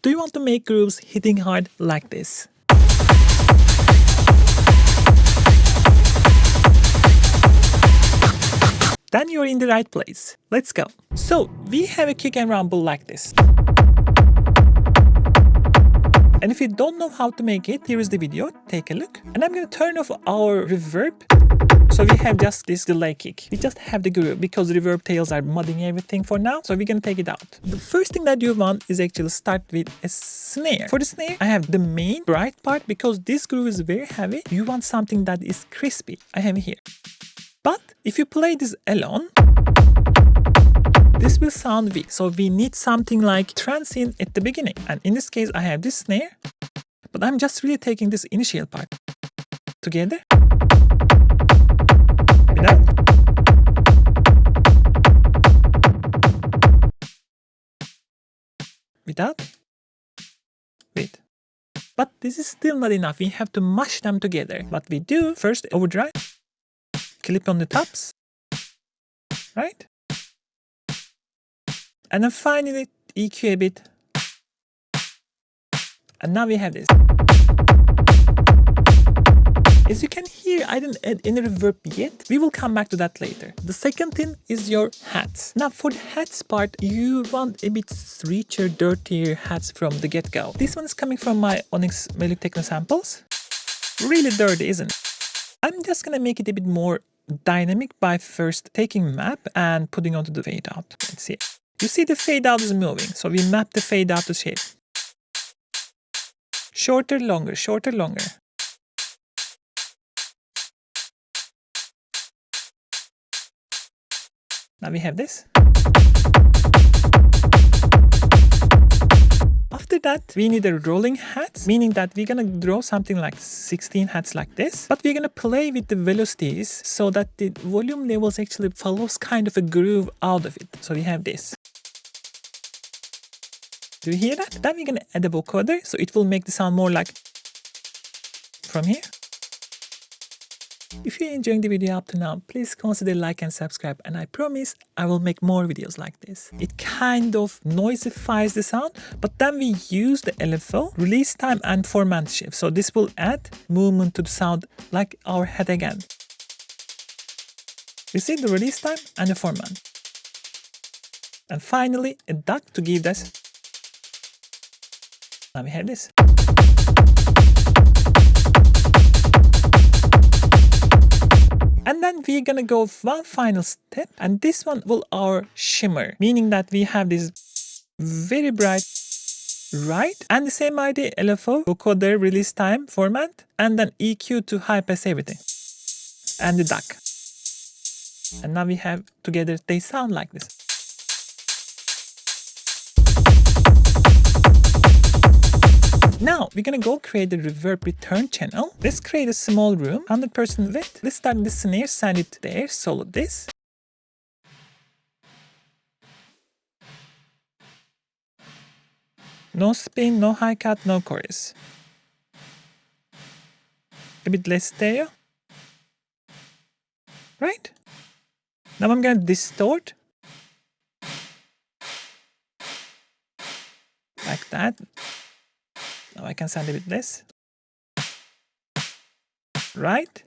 Do you want to make grooves hitting hard like this? Then you're in the right place. Let's go. So we have a kick and rumble like this. And if you don't know how to make it, here is the video, take a look. And I'm gonna turn off our reverb. So we have just this delay kick. We just have the groove because reverb tails are mudding everything for now. So we're gonna take it out. The first thing that you want is actually start with a snare. For the snare, I have the main bright part because this groove is very heavy. You want something that is crispy. I have it here. But if you play this alone, this will sound weak. So we need something like transient at the beginning. And in this case, I have this snare, but I'm just really taking this initial part together. Without. Without. Wait. But this is still not enough. We have to mash them together. What we do, first overdrive. Clip on the tops, right? And then finally EQ a bit. And now we have this. As you can hear, I didn't add any reverb yet. We will come back to that later. The second thing is your hats. Now for the hats part, you want a bit richer, dirtier hats from the get-go. This one is coming from my Onyx Hard Techno samples. Really dirty, isn't it? I'm just gonna make it a bit more dynamic by first taking map and putting onto the fade out. Let's see. You see the fade out is moving, so we map the fade out to shape. Shorter, longer, shorter, longer. Now we have this. After that, we need a rolling hat, meaning that we're gonna draw something like 16 hats like this, but we're gonna play with the velocities so that the volume levels actually follows kind of a groove out of it. So we have this. Do you hear that? Then we're gonna add a vocoder, so it will make the sound more like from here. If you're enjoying the video up to now, please consider like and subscribe, and I promise I will make more videos like this. It kind of noisifies the sound, but then we use the LFO, release time and format shift. So this will add movement to the sound like our head again. You see the release time and the format. And finally a duck to give this. Now we have this. And then we're gonna go one final step, and this one will our shimmer, meaning that we have this very bright right, and the same idea, LFO, vocoder, release time, format, and then EQ to high pass everything, and the duck. And now we have together, they sound like this. Now we're gonna go create the reverb return channel. Let's create a small room, 100% width. Let's start the snare, send it there, solo this. No spin, no high cut, no chorus. A bit less stereo. Right? Now I'm gonna distort. Like that. Now I can send a bit less. Right?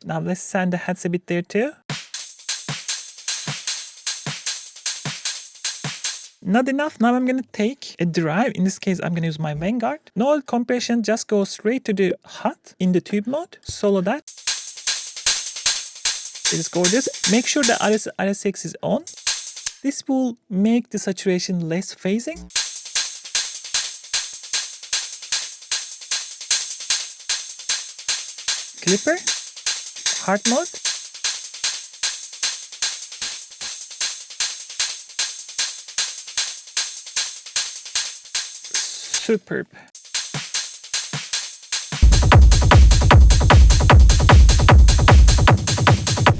Now let's send the hats a bit there too. Not enough. Now I'm gonna take a drive. In this case, I'm gonna use my Vanguard. No compression, just go straight to the hot in the tube mode. Solo that. It is gorgeous. Make sure the RSX is on. This will make the saturation less phasing. Clipper, hard mode. Superb.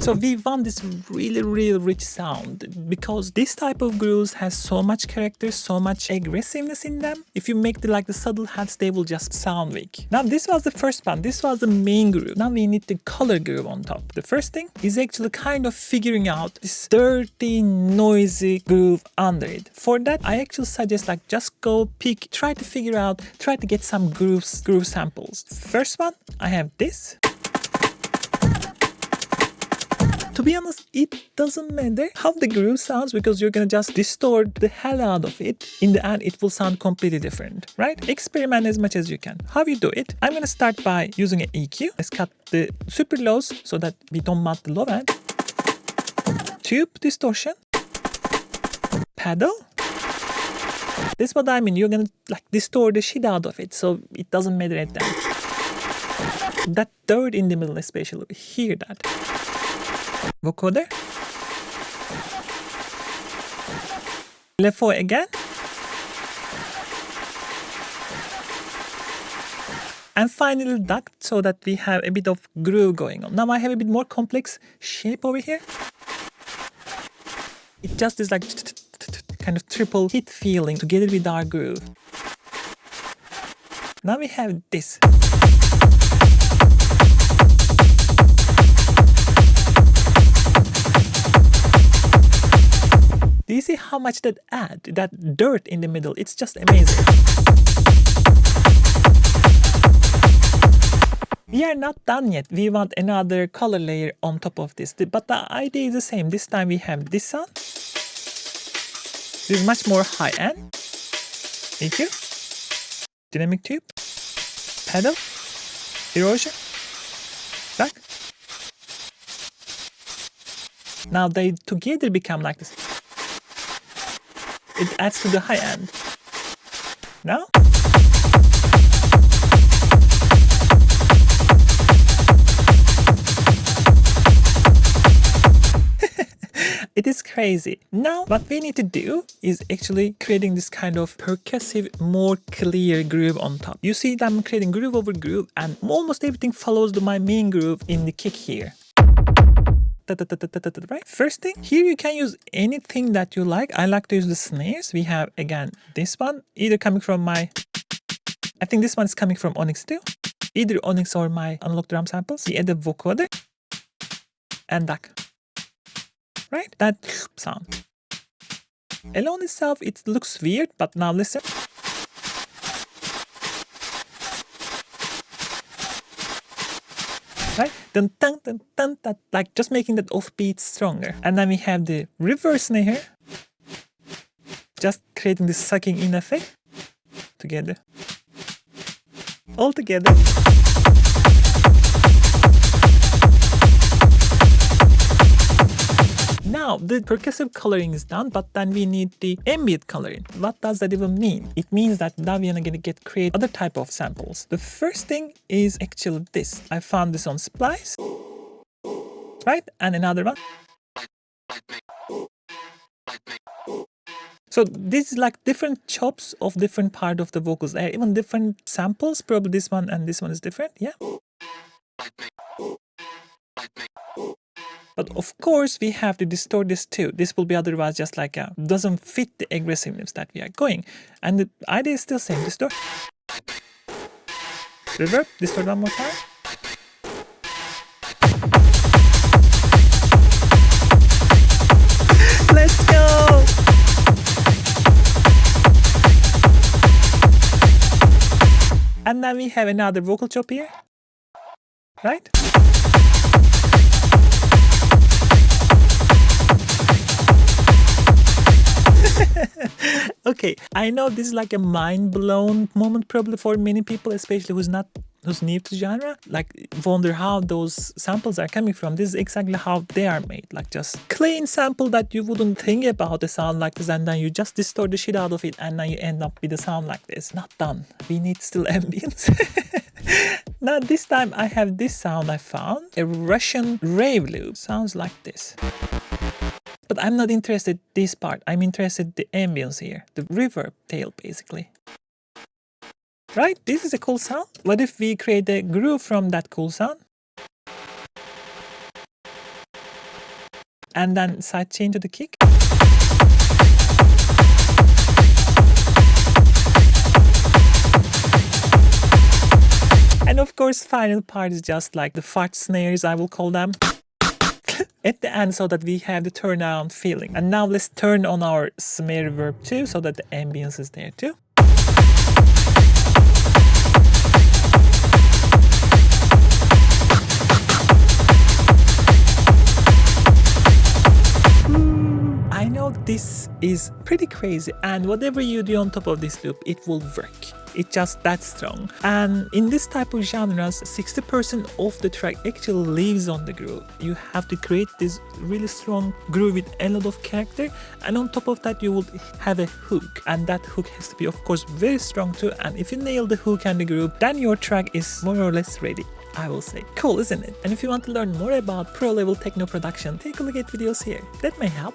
So we want this really rich sound because this type of grooves has so much character, so much aggressiveness in them. If you make the subtle hats, they will just sound weak. Now this was the first one. This was the main groove. Now we need the color groove on top. The first thing is actually kind of figuring out this dirty, noisy groove under it. For that, I actually suggest just go pick, try to get some groove samples. First one, I have this. To be honest, it doesn't matter how the groove sounds because you're gonna just distort the hell out of it. In the end, it will sound completely different, right? Experiment as much as you can. How you do it? I'm gonna start by using an EQ. Let's cut the super lows so that we don't mud the low end. Tube distortion. Pedal. This is what I mean. You're gonna distort the shit out of it so it doesn't matter at that. That third in the middle especially, hear that. Vocoder. LFO again. And finally duct so that we have a bit of groove going on. Now I have a bit more complex shape over here. It just is kind of triple hit feeling together with our groove. Now we have this. Do you see how much that adds? That dirt in the middle, it's just amazing. We are not done yet. We want another color layer on top of this. But the idea is the same. This time we have this sound. This is much more high-end. EQ. Dynamic tube. Pedal. Erosion. Back. Now they together become like this. It adds to the high end. Now. It is crazy. Now, what we need to do is actually creating this kind of percussive, more clear groove on top. You see that I'm creating groove over groove and almost everything follows my main groove in the kick here. Right? First thing, here you can use anything that you like. I like to use the snares. We have, again, this one, either coming from I think this one is coming from Onyx too. Either Onyx or my analog drum samples. We add a vocoder and duck. Right? That sound. Alone itself, it looks weird, but now listen. Right? Dun, dun, dun, dun, dun, just making that offbeat stronger. And then we have the reverse snare here. Just creating this sucking in effect. Together. All together. Now, the percussive coloring is done, but then we need the ambient coloring. What does that even mean? It means that now we are going to create other type of samples. The first thing is actually this. I found this on Splice. Right? And another one. So this is different chops of different part of the vocals. There are even different samples. Probably this one and this one is different. Yeah. But of course, we have to distort this too. This will be otherwise just doesn't fit the aggressiveness that we are going. And the idea is still same. Distort. Reverb. Distort one more time. Let's go! And then we have another vocal chop here. Right? Okay, I know this is a mind-blown moment probably for many people, especially who's new to genre. Wonder how those samples are coming from. This is exactly how they are made. Just clean sample that you wouldn't think about a sound like this, and then you just distort the shit out of it, and then you end up with a sound like this. Not done. We need still ambience. Now this time I have this sound I found. A Russian rave loop. Sounds like this. But I'm not interested in this part. I'm interested in the ambience here. The reverb tail, basically. Right? This is a cool sound. What if we create a groove from that cool sound? and then sidechain to the kick. And of course, final part is just like the fart snares, I will call them, at the end, so that we have the turn on feeling. And now let's turn on our snare reverb too, so that the ambience is there too. I know this is pretty crazy, and whatever you do on top of this loop, it will work. It's just that strong. And in this type of genres, 60% of the track actually lives on the groove. You have to create this really strong groove with a lot of character, and on top of that you will have a hook, and that hook has to be of course very strong too. And if you nail the hook and the groove, then your track is more or less ready, I will say. Cool, isn't it? And if you want to learn more about pro level techno production, take a look at videos here. That may help.